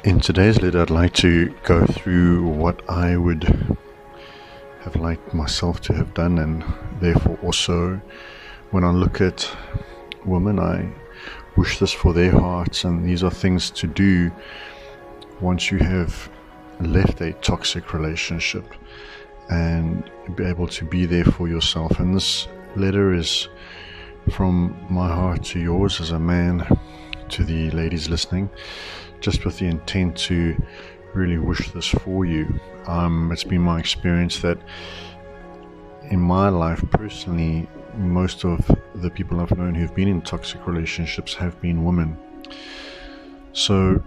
In today's letter, I'd like to go through what I would have liked myself to have done, and therefore also when I look at women, I wish this for their hearts, and these are things to do once you have left a toxic relationship and be able to be there for yourself. And this letter is from my heart to yours as a man, to the ladies listening, just with the intent to really wish this for you. It's been my experience that in my life personally, most of the people I've known who've been in toxic relationships have been women. So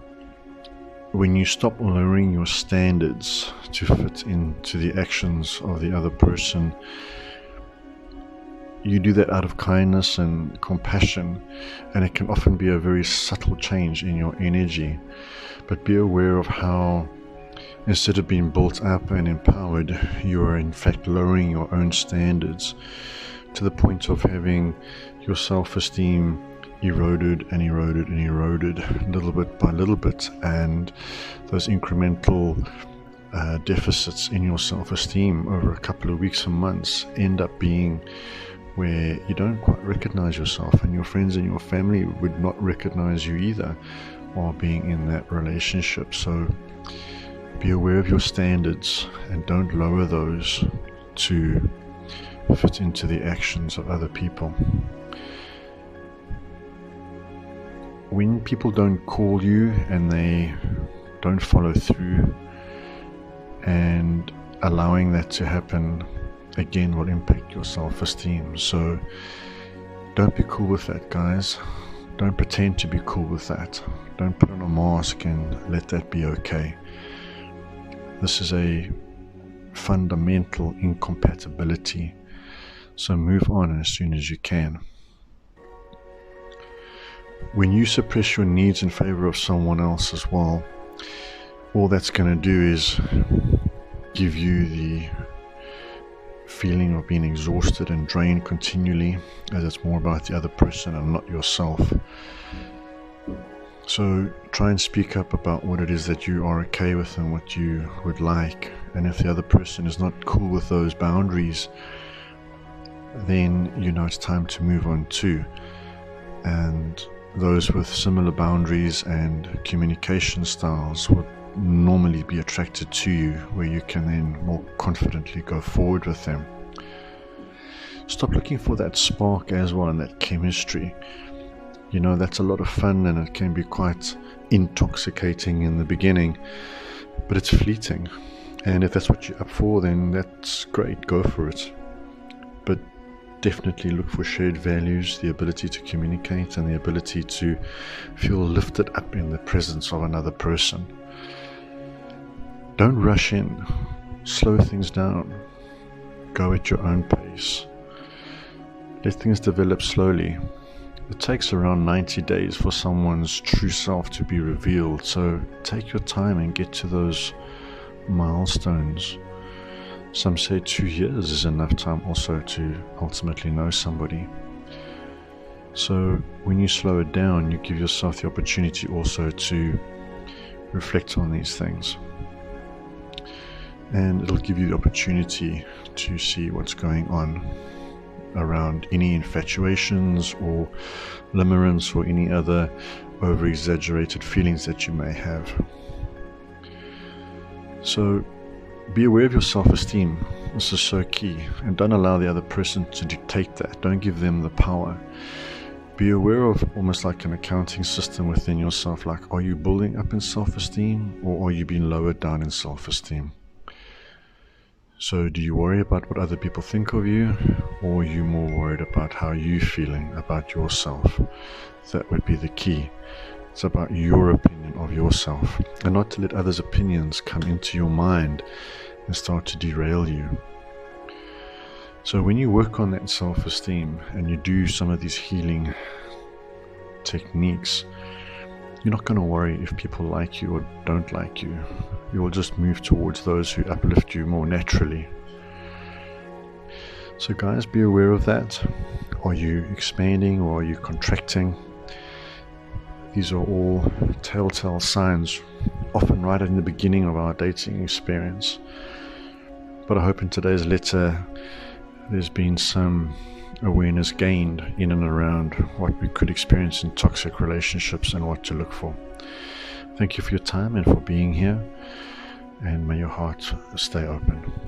when you stop lowering your standards to fit into the actions of the other person, you do that out of kindness and compassion, and it can often be a very subtle change in your energy. But be aware of how, instead of being built up and empowered, you are in fact lowering your own standards to the point of having your self-esteem eroded and eroded and eroded little bit by little bit, and those incremental deficits in your self-esteem over a couple of weeks and months end up being where you don't quite recognize yourself, and your friends and your family would not recognize you either while being in that relationship. So be aware of your standards and don't lower those to fit into the actions of other people. When people don't call you and they don't follow through, and allowing that to happen again will impact your self-esteem. So don't be cool with that, guys. Don't pretend to be cool with that. Don't put on a mask and let that be okay. This is a fundamental incompatibility. So move on as soon as you can. When you suppress your needs in favor of someone else as well, all that's going to do is give you the feeling of being exhausted and drained continually, as it's more about the other person and not yourself. So try and speak up about what it is that you are okay with and what you would like, and if the other person is not cool with those boundaries, then you know it's time to move on too. And those with similar boundaries and communication styles will normally be attracted to you, where you can then more confidently go forward with them. Stop looking for that spark as well and that chemistry. You know, that's a lot of fun and it can be quite intoxicating in the beginning, but it's fleeting. And if that's what you're up for, then that's great, go for it. But definitely look for shared values, the ability to communicate, and the ability to feel lifted up in the presence of another person. Don't rush in. Slow things down. Go at your own pace. Let things develop slowly. It takes around 90 days for someone's true self to be revealed, so take your time and get to those milestones. Some say 2 years is enough time also to ultimately know somebody. So when you slow it down, you give yourself the opportunity also to reflect on these things. And it'll give you the opportunity to see what's going on around any infatuations or limerence or any other over-exaggerated feelings that you may have. So be aware of your self-esteem. This is so key, and don't allow the other person to dictate that. Don't give them the power. Be aware of almost like an accounting system within yourself, like, are you building up in self-esteem or are you being lowered down in self-esteem? So do you worry about what other people think of you, or are you more worried about how you're feeling about yourself? That would be the key. It's about your opinion of yourself, and not to let others' opinions come into your mind and start to derail you. So when you work on that self-esteem and you do some of these healing techniques, you're not going to worry if people like you or don't like you. You will just move towards those who uplift you more naturally. So guys, be aware of that. Are you expanding or are you contracting? These are all telltale signs often right in the beginning of our dating experience. But I hope in today's letter there's been some awareness gained in and around what we could experience in toxic relationships and what to look for. Thank you for your time and for being here, and may your heart stay open.